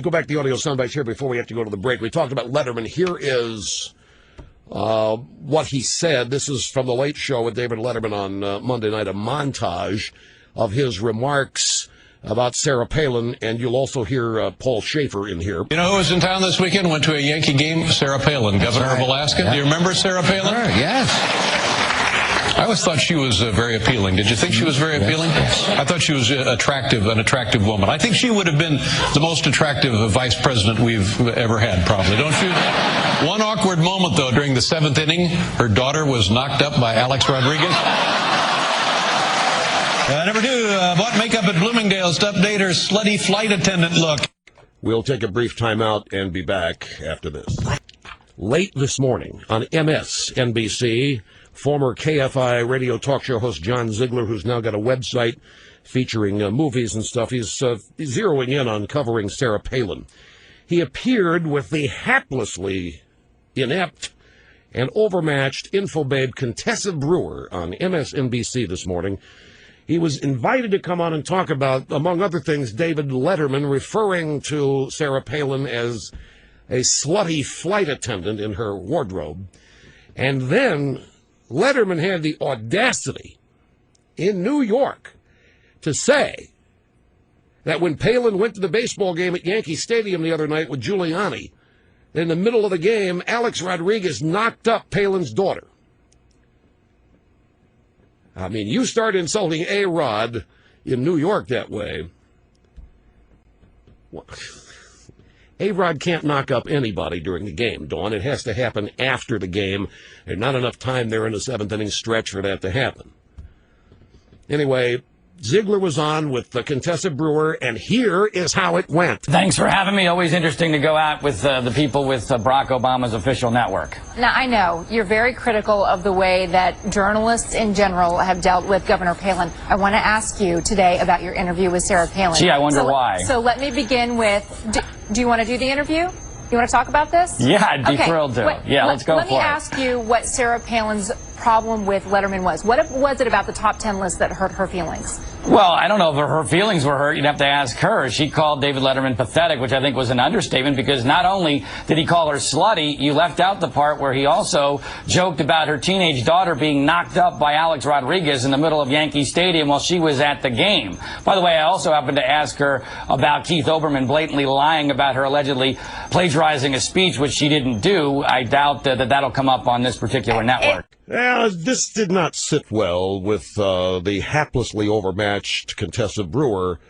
Go back to the audio soundbites here before we have to go to the break. We talked about Letterman. Here is what he said. This is from The Late Show with David Letterman on Monday night, a montage of his remarks about Sarah Palin, and you'll also hear Paul Schaefer in here. You know who was in town this weekend? Went to a Yankee game? Sarah Palin, governor of Alaska. Yeah. Do you remember Sarah Palin? Sure, yes. I always thought she was very appealing. Did you think she was very appealing? Yes. I thought she was an attractive woman. I think she would have been the most attractive vice president we've ever had, probably, don't you? One awkward moment, though, during the 7th inning, her daughter was knocked up by Alex Rodriguez. Number 2, bought makeup at Bloomingdale's to update her slutty flight attendant look. We'll take a brief time out and be back after this. Late this morning on MSNBC, former KFI radio talk show host John Ziegler, who's now got a website featuring movies and stuff, he's zeroing in on covering Sarah Palin. He appeared with the haplessly inept and overmatched infobabe Contessa Brewer on MSNBC this morning. He was invited to come on and talk about, among other things, David Letterman referring to Sarah Palin as a slutty flight attendant in her wardrobe. And then Letterman had the audacity in New York to say that when Palin went to the baseball game at Yankee Stadium the other night with Giuliani, in the middle of the game, Alex Rodriguez knocked up Palin's daughter. I mean, you start insulting A-Rod in New York that way. A-Rod can't knock up anybody during the game, Dawn. It has to happen after the game. There's not enough time there in the 7th inning stretch for that to happen. Anyway, Ziegler was on with Contessa Brewer, and here is how it went. Thanks for having me. Always interesting to go out with the people with Barack Obama's official network. Now, I know you're very critical of the way that journalists in general have dealt with Governor Palin. I want to ask you today about your interview with Sarah Palin. Gee, I wonder why. So let me begin with, do you want to do the interview? You want to talk about this? Yeah, I'd be thrilled to. Let's go for it. Let me ask you what Sarah Palin's problem with Letterman was. What was it about the top 10 list that hurt her feelings? Well, I don't know if her feelings were hurt. You'd have to ask her. She called David Letterman pathetic, which I think was an understatement, because not only did he call her slutty, you left out the part where he also joked about her teenage daughter being knocked up by Alex Rodriguez in the middle of Yankee Stadium while she was at the game. By the way, I also happened to ask her about Keith Olbermann blatantly lying about her allegedly plagiarizing a speech, which she didn't do. I doubt that that'll come up on this particular network. This did not sit well with the haplessly overmatched Contessa Brewer,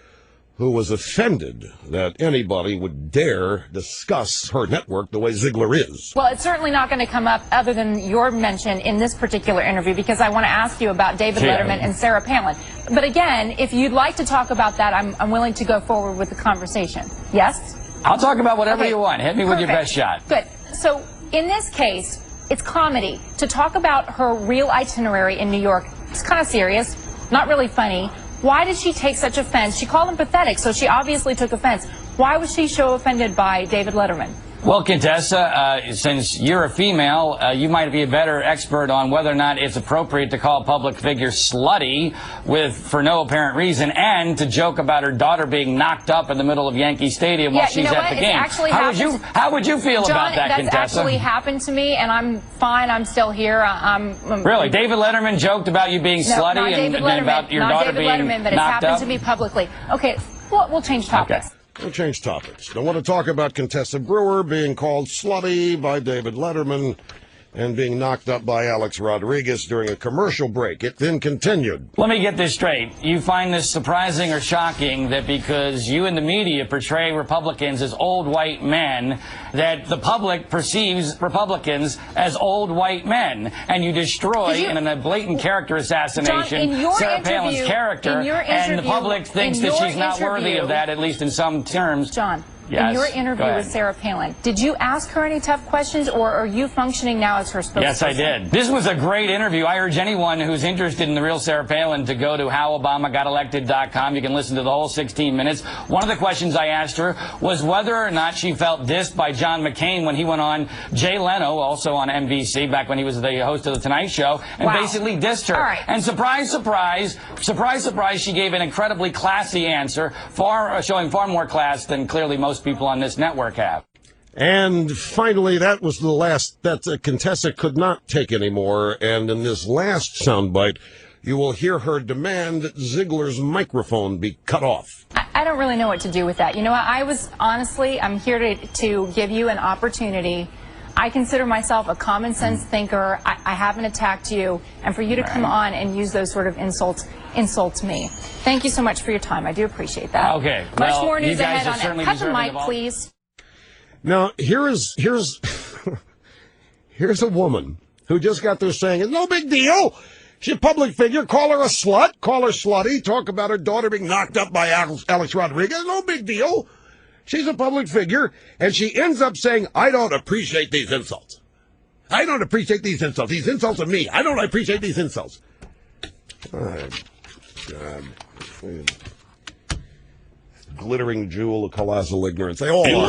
who was offended that anybody would dare discuss her network the way Ziegler is. Well, it's certainly not going to come up other than your mention in this particular interview, because I want to ask you about David Letterman and Sarah Palin. But again, if you'd like to talk about that, I'm willing to go forward with the conversation. Yes? I'll talk about whatever you want. Hit me with your best shot. Good. So in this case, it's comedy. To talk about her real itinerary in New York, it's kind of serious, not really funny. Why did she take such offense? She called him pathetic, so she obviously took offense. Why was she so offended by David Letterman? Well, Contessa, since you're a female, you might be a better expert on whether or not it's appropriate to call a public figure slutty for no apparent reason, and to joke about her daughter being knocked up in the middle of Yankee Stadium while she's at the game. How would you feel about that, Contessa? That's actually happened to me, and I'm fine. I'm still here. Really? David Letterman joked about you being slutty and about your daughter being knocked up? But it's happened to me publicly. Okay, we'll change topics. Okay. We'll change topics. I want to talk about Contessa Brewer being called slutty by David Letterman and being knocked up by Alex Rodriguez during a commercial break. It then continued. Let me get this straight. You find this surprising or shocking that because you in the media portray Republicans as old white men, that the public perceives Republicans as old white men, and you destroy in a blatant character assassination Sarah Palin's character, and the public thinks that she's not worthy of that, at least in some terms. John. Yes, in your interview with Sarah Palin, did you ask her any tough questions, or are you functioning now as her spokesperson? Yes, I did. This was a great interview. I urge anyone who's interested in the real Sarah Palin to go to howobamagotelected.com. You can listen to the whole 16 minutes. One of the questions I asked her was whether or not she felt dissed by John McCain when he went on Jay Leno, also on NBC, back when he was the host of The Tonight Show, and basically dissed her. All right. And surprise, surprise, surprise, surprise, she gave an incredibly classy answer, showing far more class than clearly most most people on this network have. And finally, that was the last that Contessa could not take anymore. And in this last soundbite, you will hear her demand that Ziegler's microphone be cut off. I don't really know what to do with that. You know, I'm here to give you an opportunity. I consider myself a common sense thinker. I haven't attacked you. And for you to come on and use those sort of insults me. Thank you so much for your time. I do appreciate that. Okay. Much more news you guys ahead on it. Cut the mic, please. Now, here's a woman who just got there saying, it's no big deal. She's a public figure. Call her a slut. Call her slutty. Talk about her daughter being knocked up by Alex Rodriguez. No big deal. She's a public figure. And she ends up saying, I don't appreciate these insults. I don't appreciate these insults. These insults are me. I don't appreciate these insults. Oh, God. Glittering jewel of colossal ignorance. They all are.